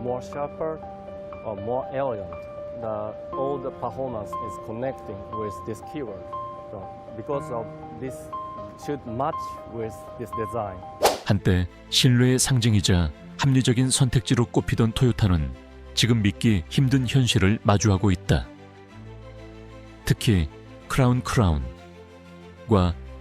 more sharper or more elegant. All the performance is connecting with this keyword. So because of this should match with this design. 한때 신뢰의 상징이자 합리적인 선택지로 꼽히던 토요타는 지금 믿기 힘든 현실을 마주하고 있다. 특히 크라운과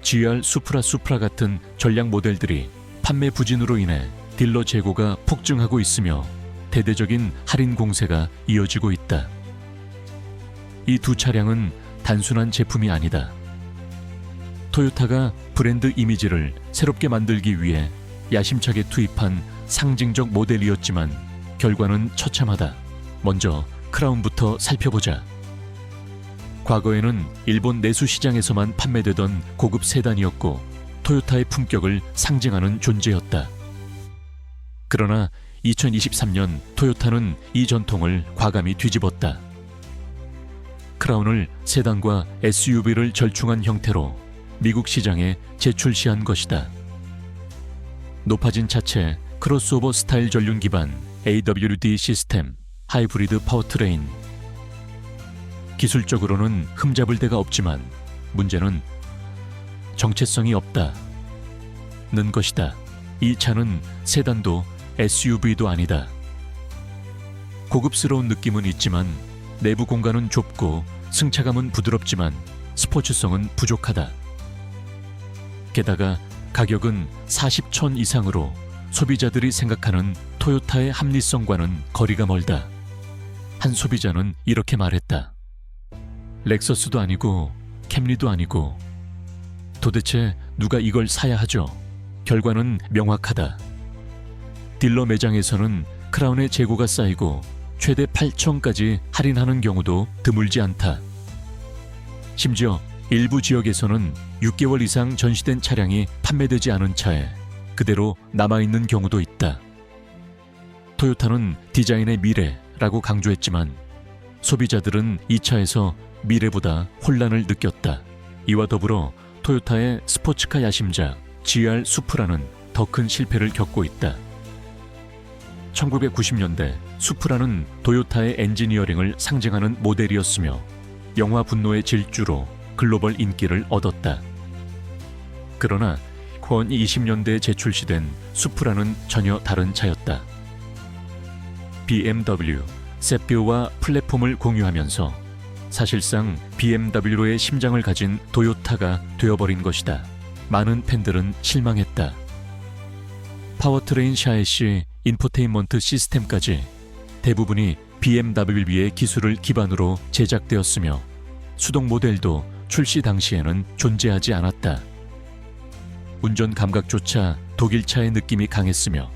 GR 수프라 같은 전략 모델들이 판매 부진으로 인해 딜러 재고가 폭증하고 있으며 대대적인 할인 공세가 이어지고 있다. 이 두 차량은 단순한 제품이 아니다. 토요타가 브랜드 이미지를 새롭게 만들기 위해 야심차게 투입한 상징적 모델이었지만 결과는 처참하다. 먼저 크라운부터 살펴보자. 과거에는 일본 내수 시장에서만 판매되던 고급 세단이었고 토요타의 품격을 상징하는 존재였다. 그러나 2023년 토요타는 이 전통을 과감히 뒤집었다. 크라운을 세단과 SUV를 절충한 형태로 미국 시장에 재출시한 것이다. 높아진 차체, 크로스오버 스타일 전륜 기반, AWD 시스템, 하이브리드 파워트레인. 기술적으로는 흠잡을 데가 없지만 문제는 정체성이 없다는 것이다. 이 차는 세단도 SUV도 아니다. 고급스러운 느낌은 있지만 내부 공간은 좁고 승차감은 부드럽지만 스포츠성은 부족하다. 게다가 가격은 40천 이상으로 소비자들이 생각하는 토요타의 합리성과는 거리가 멀다. 한 소비자는 이렇게 말했다. 렉서스도 아니고 캠리도 아니고 도대체 누가 이걸 사야 하죠? 결과는 명확하다. 딜러 매장에서는 크라운의 재고가 쌓이고 최대 8천까지 할인하는 경우도 드물지 않다. 심지어 일부 지역에서는 6개월 이상 전시된 차량이 판매되지 않은 차에 그대로 남아있는 경우도 있다. 토요타는 디자인의 미래라고 강조했지만 소비자들은 이 차에서 미래보다 혼란을 느꼈다. 이와 더불어 토요타의 스포츠카 야심작 GR 수프라는 더 큰 실패를 겪고 있다. 1990년대 수프라는 토요타의 엔지니어링을 상징하는 모델이었으며 영화 분노의 질주로 글로벌 인기를 얻었다. 그러나 2020년대에 재출시된 수프라는 전혀 다른 차였다. BMW, 세피오와 플랫폼을 공유하면서 사실상 BMW의 심장을 가진 토요타가 되어버린 것이다. 많은 팬들은 실망했다. 파워트레인 샤에시 인포테인먼트 시스템까지 대부분이 BMW의 기술을 기반으로 제작되었으며 수동 모델도 출시 당시에는 존재하지 않았다. 운전 감각조차 독일차의 느낌이 강했으며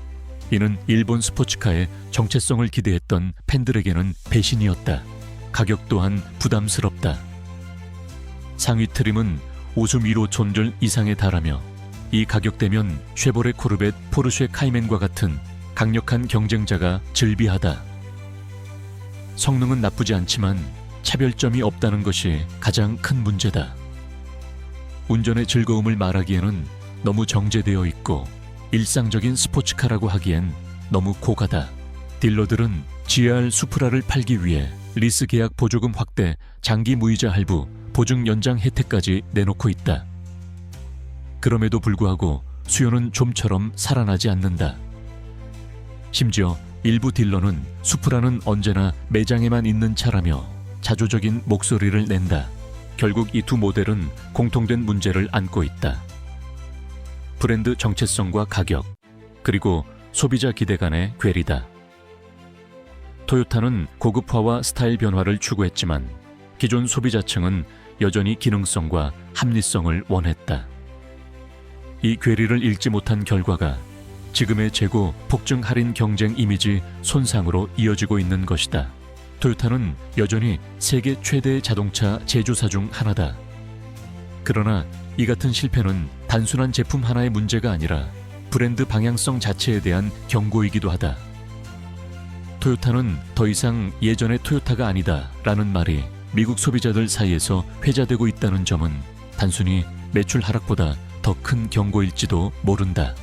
이는 일본 스포츠카의 정체성을 기대했던 팬들에게는 배신이었다. 가격 또한 부담스럽다. 상위 트림은 51호촌절 이상에 달하며 이 가격대면 쉐보레 코르벳, 포르쉐 카이멘과 같은 강력한 경쟁자가 즐비하다. 성능은 나쁘지 않지만 차별점이 없다는 것이 가장 큰 문제다. 운전의 즐거움을 말하기에는 너무 정제되어 있고 일상적인 스포츠카라고 하기엔 너무 고가다. 딜러들은 GR 수프라를 팔기 위해 리스 계약 보조금 확대, 장기 무이자 할부, 보증 연장 혜택까지 내놓고 있다. 그럼에도 불구하고 수요는 좀처럼 살아나지 않는다. 심지어 일부 딜러는 수프라는 언제나 매장에만 있는 차라며 자조적인 목소리를 낸다. 결국 이 두 모델은 공통된 문제를 안고 있다. 브랜드 정체성과 가격, 그리고 소비자 기대 간의 괴리다. 토요타는 고급화와 스타일 변화를 추구했지만 기존 소비자층은 여전히 기능성과 합리성을 원했다. 이 괴리를 읽지 못한 결과가 지금의 재고 폭증 할인 경쟁 이미지 손상으로 이어지고 있는 것이다. 토요타는 여전히 세계 최대의 자동차 제조사 중 하나다. 그러나 이 같은 실패는 단순한 제품 하나의 문제가 아니라 브랜드 방향성 자체에 대한 경고이기도 하다. 토요타는 더 이상 예전의 토요타가 아니다라는 말이 미국 소비자들 사이에서 회자되고 있다는 점은 단순히 매출 하락보다 더 큰 경고일지도 모른다.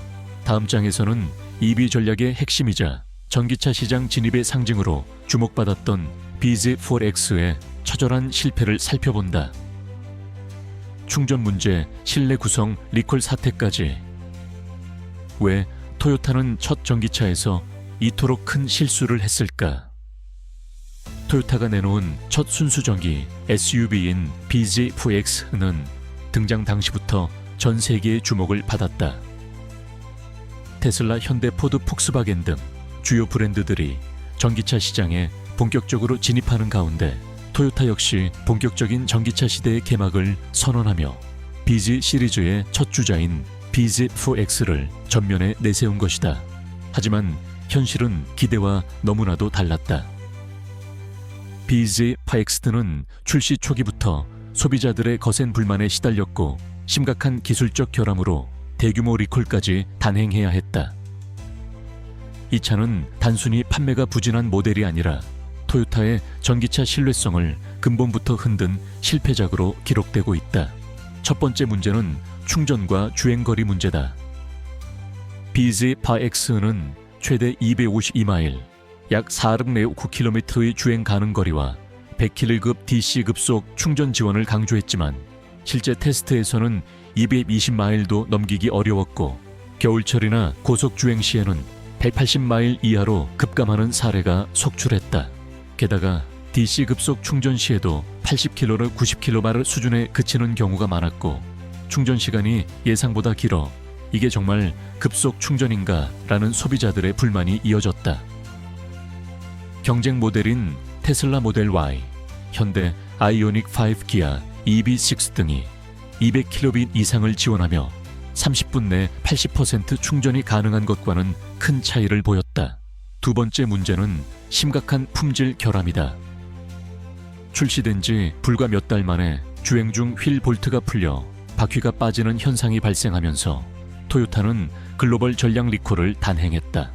다음 장에서는 EV 전략의 핵심이자 전기차 시장 진입의 상징으로 주목받았던 BZ4X의 처절한 실패를 살펴본다. 충전 문제, 실내 구성, 리콜 사태까지. 왜 토요타는 첫 전기차에서 이토록 큰 실수를 했을까? 토요타가 내놓은 첫 순수전기 SUV인 BZ4X는 등장 당시부터 전 세계의 주목을 받았다. 테슬라, 현대, 포드, 폭스바겐 등 주요 브랜드들이 전기차 시장에 본격적으로 진입하는 가운데 토요타 역시 본격적인 전기차 시대의 개막을 선언하며 BZ 시리즈의 첫 주자인 BZ4X를 전면에 내세운 것이다. 하지만 현실은 기대와 너무나도 달랐다. BZ4X는 출시 초기부터 소비자들의 거센 불만에 시달렸고 심각한 기술적 결함으로 대규모 리콜까지 단행해야 했다. 이 차는 단순히 판매가 부진한 모델이 아니라 토요타의 전기차 신뢰성을 근본부터 흔든 실패작으로 기록되고 있다. 첫 번째 문제는 충전과 주행거리 문제다. BZ4X는 최대 252마일, 약 409km의 주행 가능 거리와 100km급 DC 급속 충전 지원을 강조했지만 실제 테스트에서는 220마일도 넘기기 어려웠고 겨울철이나 고속 주행 시에는 180마일 이하로 급감하는 사례가 속출했다. 게다가 DC 급속 충전 시에도 80km를 90km 수준에 그치는 경우가 많았고 충전 시간이 예상보다 길어 이게 정말 급속 충전인가 라는 소비자들의 불만이 이어졌다. 경쟁 모델인 테슬라 모델 Y, 현대 아이오닉 5 기아 EV6 등이 200km 이상을 지원하며 30분 내 80% 충전이 가능한 것과는 큰 차이를 보였다. 두 번째 문제는 심각한 품질 결함이다. 출시된 지 불과 몇 달 만에 주행 중 휠 볼트가 풀려 바퀴가 빠지는 현상이 발생하면서 토요타는 글로벌 전량 리콜을 단행했다.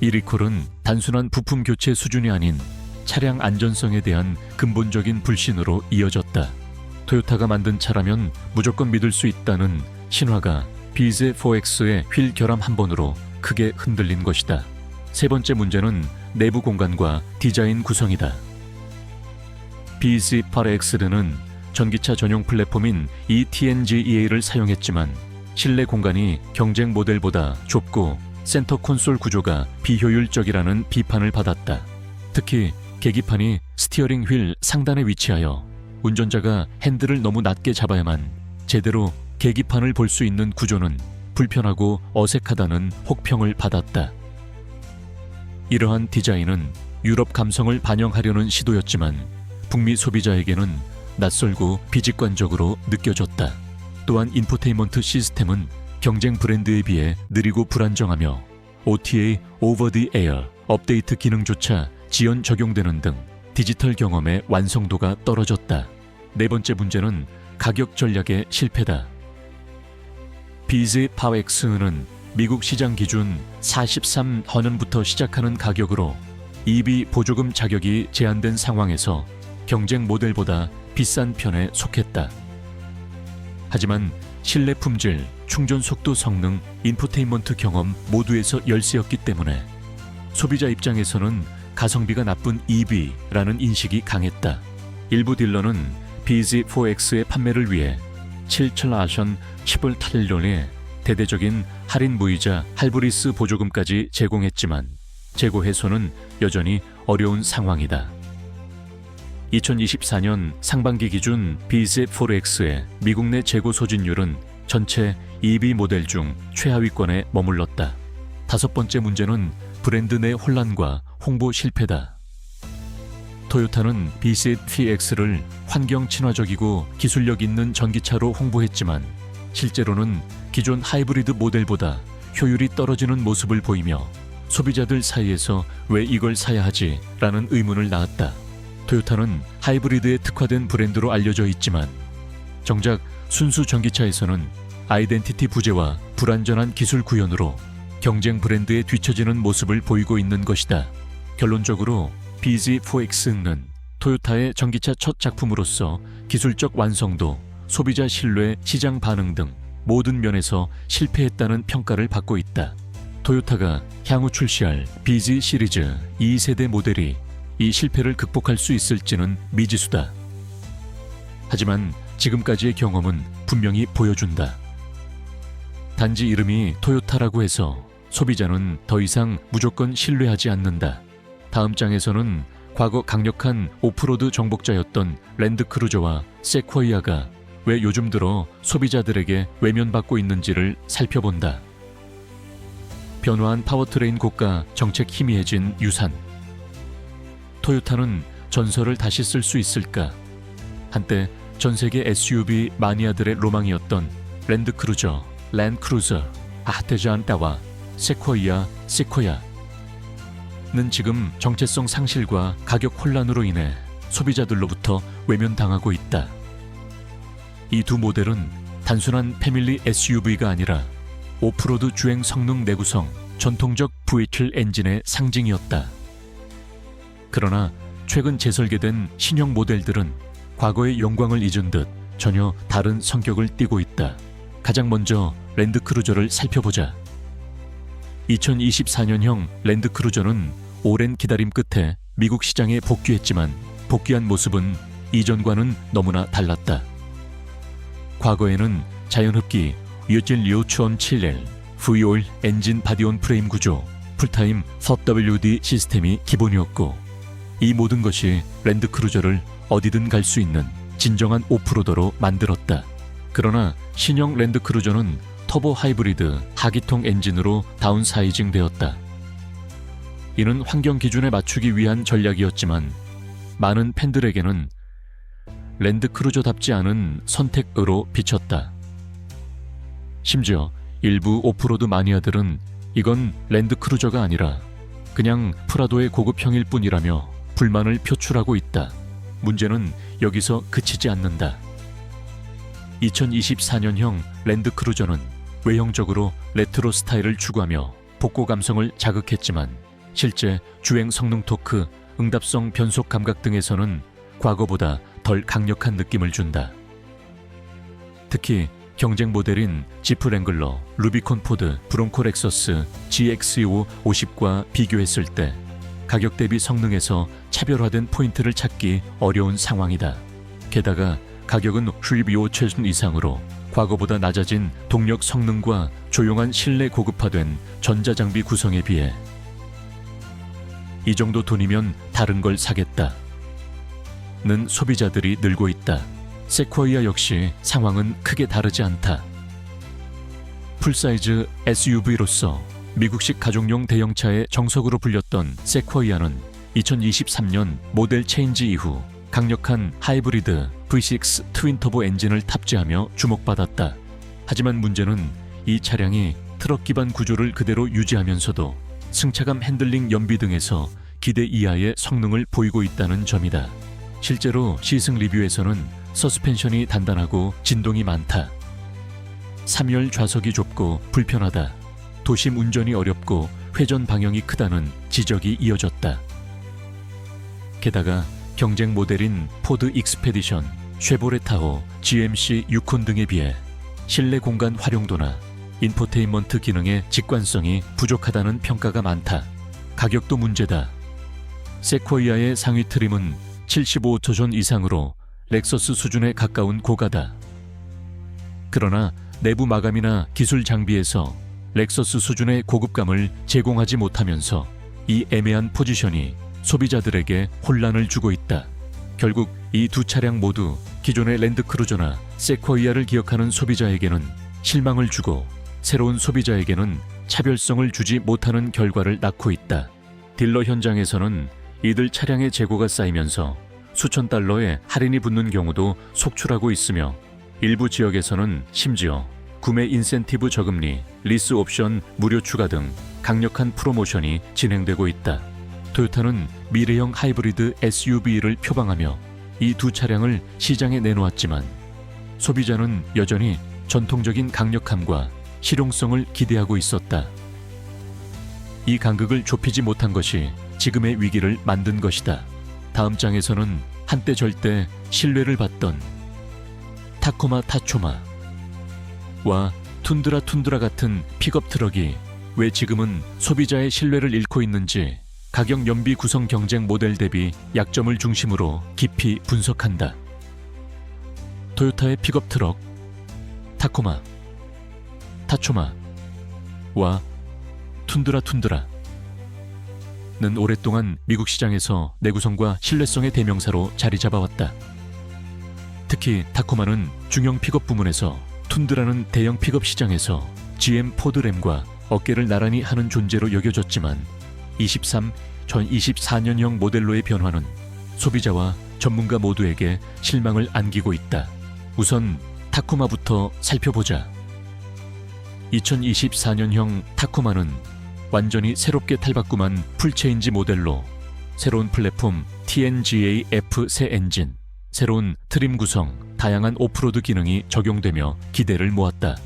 이 리콜은 단순한 부품 교체 수준이 아닌 차량 안전성에 대한 근본적인 불신으로 이어졌다. 토요타가 만든 차라면 무조건 믿을 수 있다는 신화가 BZ4X의 휠 결함 한 번으로 크게 흔들린 것이다. 세 번째 문제는 내부 공간과 디자인 구성이다. BZ8X는 전기차 전용 플랫폼인 eTNGA를 사용했지만 실내 공간이 경쟁 모델보다 좁고 센터 콘솔 구조가 비효율적이라는 비판을 받았다. 특히 계기판이 스티어링 휠 상단에 위치하여 운전자가 핸들을 너무 낮게 잡아야만 제대로 계기판을 볼 수 있는 구조는 불편하고 어색하다는 혹평을 받았다. 이러한 디자인은 유럽 감성을 반영하려는 시도였지만 북미 소비자에게는 낯설고 비직관적으로 느껴졌다. 또한 인포테인먼트 시스템은 경쟁 브랜드에 비해 느리고 불안정하며 OTA (Over the Air) 업데이트 기능조차 지연 적용되는 등 디지털 경험의 완성도가 떨어졌다. 네 번째 문제는 가격 전략의 실패다. BZ4X는 미국 시장 기준 43헌원부터 시작하는 가격으로 EV 보조금 자격이 제한된 상황에서 경쟁 모델보다 비싼 편에 속했다. 하지만 실내 품질, 충전 속도, 성능, 인포테인먼트 경험 모두에서 열세였기 때문에 소비자 입장에서는 가성비가 나쁜 EV라는 인식이 강했다. 일부 딜러는 BZ4X의 판매를 위해 7천라션 11트릴론의 대대적인 할인 무이자 할부리스 보조금까지 제공했지만 재고 해소는 여전히 어려운 상황이다. 2024년 상반기 기준 BZ4X의 미국 내 재고 소진율은 전체 EV 모델 중 최하위권에 머물렀다. 다섯 번째 문제는 브랜드 내 혼란과 홍보 실패다. 토요타는 BZ4X를 환경 친화적이고 기술력 있는 전기차로 홍보했지만 실제로는 기존 하이브리드 모델보다 효율이 떨어지는 모습을 보이며 소비자들 사이에서 왜 이걸 사야 하지? 라는 의문을 낳았다. 토요타는 하이브리드에 특화된 브랜드로 알려져 있지만 정작 순수 전기차에서는 아이덴티티 부재와 불완전한 기술 구현으로 경쟁 브랜드에 뒤처지는 모습을 보이고 있는 것이다. 결론적으로 BZ4X는 토요타의 전기차 첫 작품으로서 기술적 완성도, 소비자 신뢰, 시장 반응 등 모든 면에서 실패했다는 평가를 받고 있다. 토요타가 향후 출시할 BZ 시리즈 2세대 모델이 이 실패를 극복할 수 있을지는 미지수다. 하지만 지금까지의 경험은 분명히 보여준다. 단지 이름이 토요타라고 해서 소비자는 더 이상 무조건 신뢰하지 않는다. 다음 장에서는 과거 강력한 오프로드 정복자였던 랜드크루저와 세쿼이아가 왜 요즘 들어 소비자들에게 외면받고 있는지를 살펴본다. 변화한 파워트레인 고가 정책 희미해진 유산. 토요타는 전설을 다시 쓸 수 있을까? 한때 전 세계 SUV 마니아들의 로망이었던 랜드크루저, 랜크루저, 아테잔따와 세쿼이아, 시코야는 지금 정체성 상실과 가격 혼란으로 인해 소비자들로부터 외면당하고 있다. 이 두 모델은 단순한 패밀리 SUV가 아니라 오프로드 주행 성능 내구성, 전통적 V8 엔진의 상징이었다. 그러나 최근 재설계된 신형 모델들은 과거의 영광을 잊은 듯 전혀 다른 성격을 띠고 있다. 가장 먼저 랜드크루저를 살펴보자. 2024년형 랜드크루저는 오랜 기다림 끝에 미국 시장에 복귀했지만 복귀한 모습은 이전과는 너무나 달랐다. 과거에는 자연흡기 유틸리오 추온 7L, V8 엔진 바디온 프레임 구조, 풀타임 4WD 시스템이 기본이었고 이 모든 것이 랜드크루저를 어디든 갈 수 있는 진정한 오프로더로 만들었다. 그러나 신형 랜드크루저는 터보 하이브리드 하기통 엔진으로 다운사이징 되었다. 이는 환경 기준에 맞추기 위한 전략이었지만 많은 팬들에게는 랜드크루저답지 않은 선택으로 비쳤다. 심지어 일부 오프로드 마니아들은 이건 랜드크루저가 아니라 그냥 프라도의 고급형일 뿐이라며 불만을 표출하고 있다. 문제는 여기서 그치지 않는다. 2024년형 랜드크루저는 외형적으로 레트로 스타일을 추구하며 복고 감성을 자극했지만 실제 주행 성능 토크, 응답성 변속 감각 등에서는 과거보다 덜 강력한 느낌을 준다. 특히 경쟁 모델인 지프 랭글러, 루비콘 포드, 브론코 렉서스 GX25 50과 비교했을 때 가격 대비 성능에서 차별화된 포인트를 찾기 어려운 상황이다. 게다가 가격은 휠비오 최순 이상으로 과거보다 낮아진 동력 성능과 조용한 실내 고급화된 전자장비 구성에 비해 이 정도 돈이면 다른 걸 사겠다 는 소비자들이 늘고 있다. 세쿼이아 역시 상황은 크게 다르지 않다. 풀사이즈 SUV로서 미국식 가족용 대형차의 정석으로 불렸던 세쿼이아는 2023년 모델 체인지 이후 강력한 하이브리드 V6 트윈터보 엔진을 탑재하며 주목받았다. 하지만 문제는 이 차량이 트럭 기반 구조를 그대로 유지하면서도 승차감 핸들링 연비 등에서 기대 이하의 성능을 보이고 있다는 점이다. 실제로 시승 리뷰에서는 서스펜션이 단단하고 진동이 많다. 3열 좌석이 좁고 불편하다. 도심 운전이 어렵고 회전 방향이 크다는 지적이 이어졌다. 게다가 경쟁 모델인 포드 익스페디션, 쉐보레 타호, GMC 유콘 등에 비해 실내 공간 활용도나 인포테인먼트 기능의 직관성이 부족하다는 평가가 많다. 가격도 문제다. 세쿼이아의 상위 트림은 75호선 이상으로 렉서스 수준에 가까운 고가다. 그러나 내부 마감이나 기술 장비에서 렉서스 수준의 고급감을 제공하지 못하면서 이 애매한 포지션이 소비자들에게 혼란을 주고 있다. 결국 이 두 차량 모두 기존의 랜드크루저나 세쿼이아를 기억하는 소비자에게는 실망을 주고 새로운 소비자에게는 차별성을 주지 못하는 결과를 낳고 있다. 딜러 현장에서는 이들 차량의 재고가 쌓이면서 수천 달러의 할인이 붙는 경우도 속출하고 있으며 일부 지역에서는 심지어 구매 인센티브 저금리, 리스 옵션 무료 추가 등 강력한 프로모션이 진행되고 있다. 토요타는 미래형 하이브리드 SUV를 표방하며 이 두 차량을 시장에 내놓았지만 소비자는 여전히 전통적인 강력함과 실용성을 기대하고 있었다. 이 간극을 좁히지 못한 것이 지금의 위기를 만든 것이다. 다음 장에서는 한때 절대 신뢰를 받던 타코마 타초마와 툰드라 같은 픽업 트럭이 왜 지금은 소비자의 신뢰를 잃고 있는지 가격 연비 구성 경쟁 모델 대비 약점을 중심으로 깊이 분석한다. 토요타의 픽업 트럭 타코마, 타초마와 툰드라는 오랫동안 미국 시장에서 내구성과 신뢰성의 대명사로 자리 잡아왔다. 특히 타코마는 중형 픽업 부문에서, 툰드라는 대형 픽업 시장에서 GM 포드램과 어깨를 나란히 하는 존재로 여겨졌지만 2024년형 모델로의 변화는 소비자와 전문가 모두에게 실망을 안기고 있다. 우선 타코마부터 살펴보자. 2024년형 타코마는 완전히 새롭게 탈바꿈한 풀체인지 모델로 새로운 플랫폼 TNGA-F 새 엔진, 새로운 트림 구성, 다양한 오프로드 기능이 적용되며 기대를 모았다.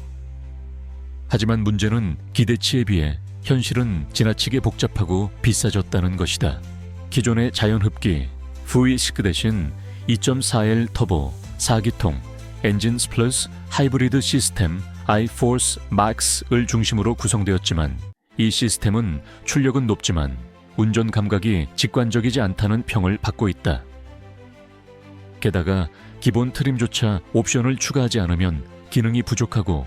하지만 문제는 기대치에 비해 현실은 지나치게 복잡하고 비싸졌다는 것이다. 기존의 자연흡기 V6 대신 2.4L 터보 4기통 엔진 플러스 하이브리드 시스템 iForce Max을 중심으로 구성되었지만 이 시스템은 출력은 높지만 운전 감각이 직관적이지 않다는 평을 받고 있다. 게다가 기본 트림조차 옵션을 추가하지 않으면 기능이 부족하고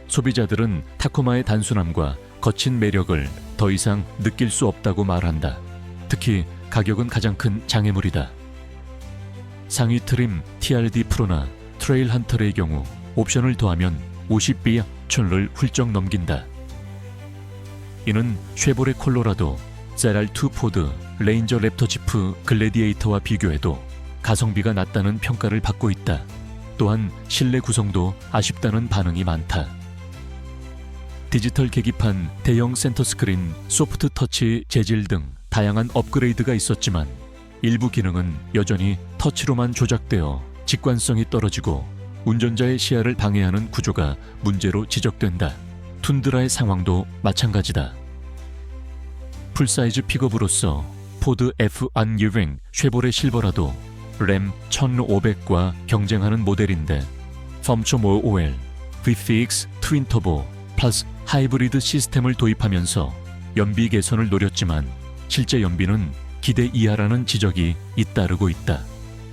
소비자들은 타코마의 단순함과 거친 매력을 더 이상 느낄 수 없다고 말한다. 특히 가격은 가장 큰 장애물이다. 상위 트림 TRD 프로나 트레일 헌터의 경우 옵션을 더하면 50비천을 훌쩍 넘긴다. 이는 쉐보레 콜로라도, ZR2 포드, 레인저 랩터 지프 글래디에이터와 비교해도 가성비가 낮다는 평가를 받고 있다. 또한 실내 구성도 아쉽다는 반응이 많다. 디지털 계기판, 대형 센터 스크린, 소프트 터치 재질 등 다양한 업그레이드가 있었지만 일부 기능은 여전히 터치로만 조작되어 직관성이 떨어지고 운전자의 시야를 방해하는 구조가 문제로 지적된다. 툰드라의 상황도 마찬가지다. 풀사이즈 픽업으로서 포드 F1 유행 쉐보레 실버라도 램 1500과 경쟁하는 모델인데 3.5OL, V6 트윈터보 플러스 하이브리드 시스템을 도입하면서 연비 개선을 노렸지만 실제 연비는 기대 이하라는 지적이 잇따르고 있다.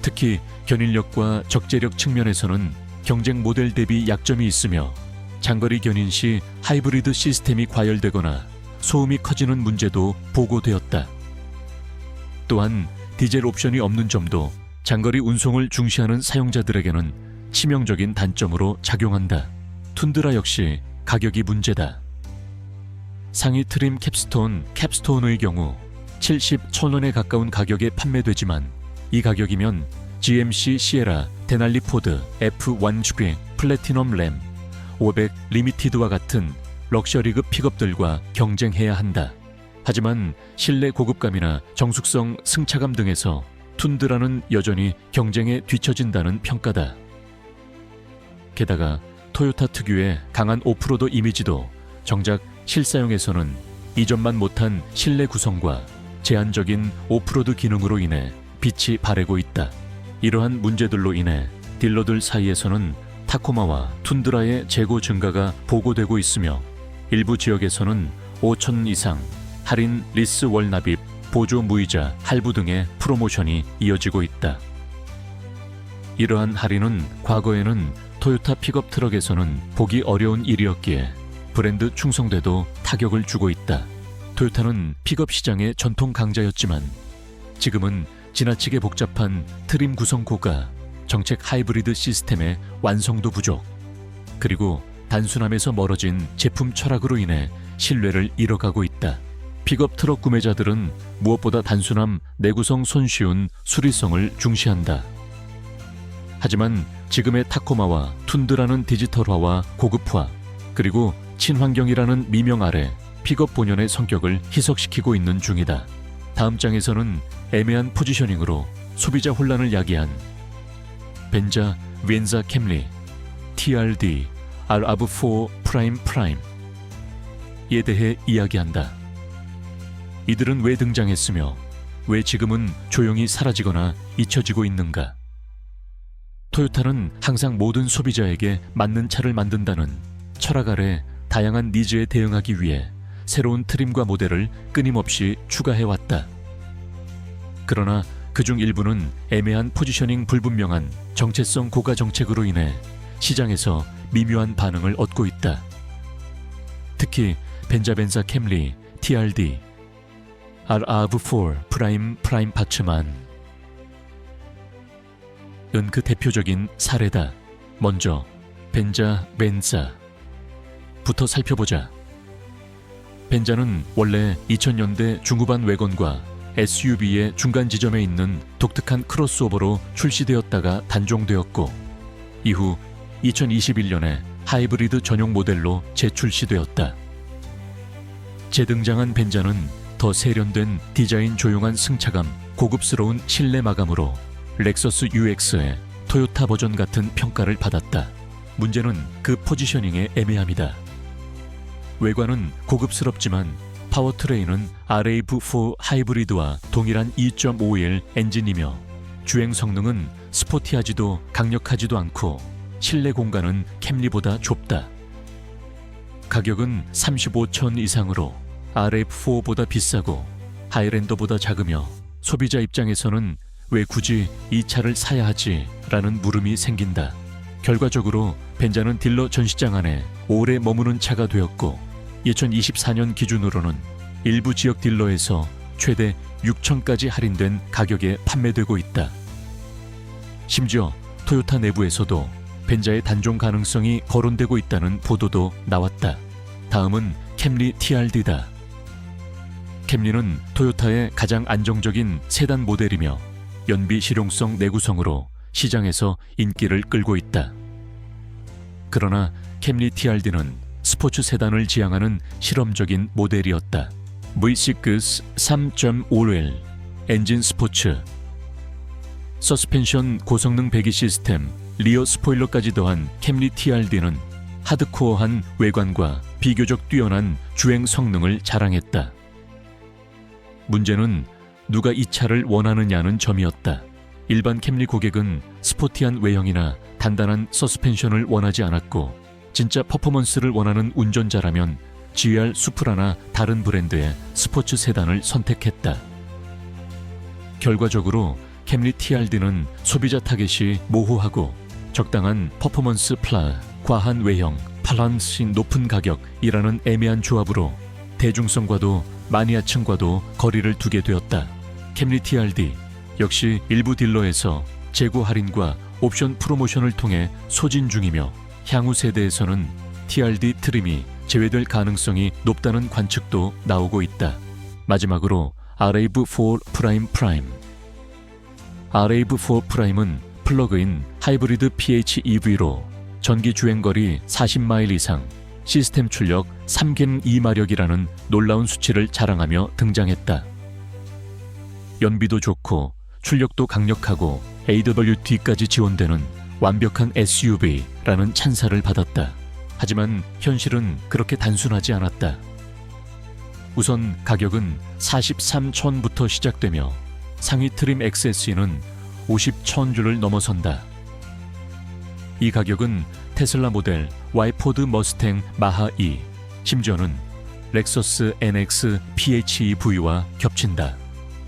특히 견인력과 적재력 측면에서는 경쟁 모델 대비 약점이 있으며 장거리 견인 시 하이브리드 시스템이 과열되거나 소음이 커지는 문제도 보고되었다. 또한 디젤 옵션이 없는 점도 장거리 운송을 중시하는 사용자들에게는 치명적인 단점으로 작용한다. 툰드라 역시 가격이 문제다. 상위 트림 캡스톤의 경우 70,000원에 가까운 가격에 판매되지만 이 가격이면 GMC 시에라, 데날리 포드 F1 플래티넘 램 500 리미티드와 같은 럭셔리급 픽업들과 경쟁해야 한다. 하지만 실내 고급감이나 정숙성 승차감 등에서 툰드라는 여전히 경쟁에 뒤처진다는 평가다. 게다가 토요타 특유의 강한 오프로드 이미지도 정작 실사용에서는 이전만 못한 실내 구성과 제한적인 오프로드 기능으로 인해 빛이 바래고 있다. 이러한 문제들로 인해 딜러들 사이에서는 타코마와 툰드라의 재고 증가가 보고되고 있으며 일부 지역에서는 5,000원 이상 할인 리스 월납입, 보조 무이자, 할부 등의 프로모션이 이어지고 있다. 이러한 할인은 과거에는 토요타 픽업 트럭에서는 보기 어려운 일이었기에 브랜드 충성대도 타격을 주고 있다. 토요타는 픽업 시장의 전통 강자였지만 지금은 지나치게 복잡한 트림 구성 고가, 정책 하이브리드 시스템의 완성도 부족, 그리고 단순함에서 멀어진 제품 철학으로 인해 신뢰를 잃어가고 있다. 픽업 트럭 구매자들은 무엇보다 단순함, 내구성 손쉬운 수리성을 중시한다. 하지만 지금의 타코마와 툰드라는 디지털화와 고급화, 그리고 친환경이라는 미명 아래 픽업 본연의 성격을 희석시키고 있는 중이다. 다음 장에서는 애매한 포지셔닝으로 소비자 혼란을 야기한 벤자 웬자 캠리 TRD RAV4 프라임에 대해 이야기한다. 이들은 왜 등장했으며 왜 지금은 조용히 사라지거나 잊혀지고 있는가? 토요타는 항상 모든 소비자에게 맞는 차를 만든다는 철학 아래 다양한 니즈에 대응하기 위해 새로운 트림과 모델을 끊임없이 추가해왔다. 그러나 그중 일부는 애매한 포지셔닝 불분명한 정체성 고가 정책으로 인해 시장에서 미묘한 반응을 얻고 있다. 특히 벤자벤사 캠리 TRD, RAV4 프라임 파츠만 은 그 대표적인 사례다. 먼저 벤자부터 살펴보자. 벤자는 원래 2000년대 중후반 외건과 SUV의 중간 지점에 있는 독특한 크로스오버로 출시되었다가 단종되었고 이후 2021년에 하이브리드 전용 모델로 재출시되었다. 재등장한 벤자는 더 세련된 디자인, 조용한 승차감, 고급스러운 실내 마감으로 렉서스 UX의 토요타 버전 같은 평가를 받았다. 문제는 그 포지셔닝의 애매함이다. 외관은 고급스럽지만 파워트레인은 RAV4 하이브리드와 동일한 2.5L 엔진이며 주행 성능은 스포티하지도 강력하지도 않고 실내 공간은 캠리보다 좁다. 가격은 35천 이상으로 RAV4보다 비싸고 하이랜더보다 작으며 소비자 입장에서는 왜 굳이 이 차를 사야 하지? 라는 물음이 생긴다. 결과적으로 벤자는 딜러 전시장 안에 오래 머무는 차가 되었고 2024년 기준으로는 일부 지역 딜러에서 최대 6천까지 할인된 가격에 판매되고 있다. 심지어 토요타 내부에서도 벤자의 단종 가능성이 거론되고 있다는 보도도 나왔다. 다음은 캠리 TRD다. 캠리는 토요타의 가장 안정적인 세단 모델이며 연비 실용성 내구성으로 시장에서 인기를 끌고 있다. 그러나 캠리 TRD는 스포츠 세단을 지향하는 실험적인 모델이었다. V6 3.5L 엔진 스포츠, 서스펜션 고성능 배기 시스템, 리어 스포일러까지 더한 캠리 TRD는 하드코어한 외관과 비교적 뛰어난 주행 성능을 자랑했다. 문제는 누가 이 차를 원하느냐는 점이었다. 일반 캠리 고객은 스포티한 외형이나 단단한 서스펜션을 원하지 않았고 진짜 퍼포먼스를 원하는 운전자라면 GR 수프라나 다른 브랜드의 스포츠 세단을 선택했다. 결과적으로 캠리 TRD는 소비자 타겟이 모호하고 적당한 퍼포먼스 과한 외형, 밸런스 높은 가격이라는 애매한 조합으로 대중성과도 마니아층과도 거리를 두게 되었다. 캠리 TRD 역시 일부 딜러에서 재고 할인과 옵션 프로모션을 통해 소진 중이며 향후 세대에서는 TRD 트림이 제외될 가능성이 높다는 관측도 나오고 있다. 마지막으로 RAV4 프라임. RAV4 프라임은 플러그인 하이브리드 PHEV로 전기 주행거리 40마일 이상, 시스템 출력 3갱 2마력이라는 놀라운 수치를 자랑하며 등장했다. 연비도 좋고 출력도 강력하고 AWD까지 지원되는 완벽한 SUV라는 찬사를 받았다. 하지만 현실은 그렇게 단순하지 않았다. 우선 가격은 43,000부터 시작되며 상위 트림 XSE는 50,000주를 넘어선다. 이 가격은 테슬라 모델 Y 포드 머스탱 마하 2, 심지어는 렉서스 NX PHEV와 겹친다.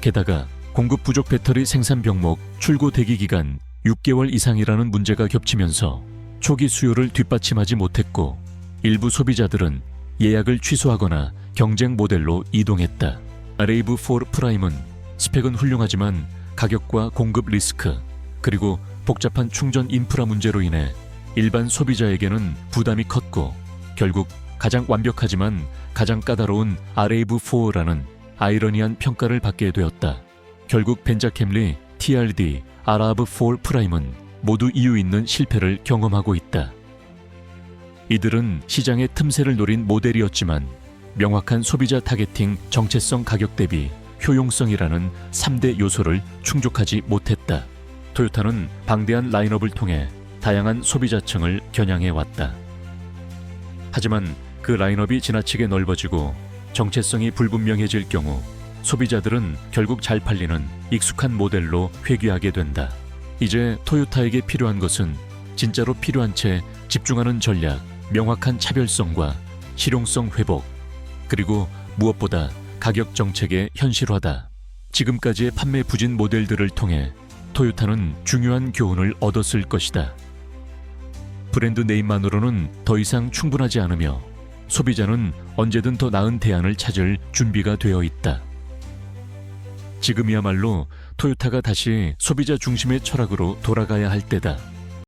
게다가 공급 부족 배터리 생산 병목 출고 대기 기간 6개월 이상이라는 문제가 겹치면서 초기 수요를 뒷받침하지 못했고 일부 소비자들은 예약을 취소하거나 경쟁 모델로 이동했다. RAV4 프라임은 스펙은 훌륭하지만 가격과 공급 리스크 그리고 복잡한 충전 인프라 문제로 인해 일반 소비자에게는 부담이 컸고 결국 가장 완벽하지만 가장 까다로운 RAV4라는 아이러니한 평가를 받게 되었다. 결국 벤자 캠리, TRD, RAV4 프라임은 모두 이유 있는 실패를 경험하고 있다. 이들은 시장의 틈새를 노린 모델이었지만 명확한 소비자 타겟팅, 정체성, 가격 대비 효용성이라는 3대 요소를 충족하지 못했다. 토요타는 방대한 라인업을 통해 다양한 소비자층을 겨냥해 왔다. 하지만 그 라인업이 지나치게 넓어지고 정체성이 불분명해질 경우 소비자들은 결국 잘 팔리는 익숙한 모델로 회귀하게 된다. 이제 토요타에게 필요한 것은 진짜로 필요한 채 집중하는 전략, 명확한 차별성과 실용성 회복, 그리고 무엇보다 가격 정책의 현실화다. 지금까지의 판매 부진 모델들을 통해 토요타는 중요한 교훈을 얻었을 것이다. 브랜드 네임만으로는 더 이상 충분하지 않으며 소비자는 언제든 더 나은 대안을 찾을 준비가 되어 있다. 지금이야말로 토요타가 다시 소비자 중심의 철학으로 돌아가야 할 때다.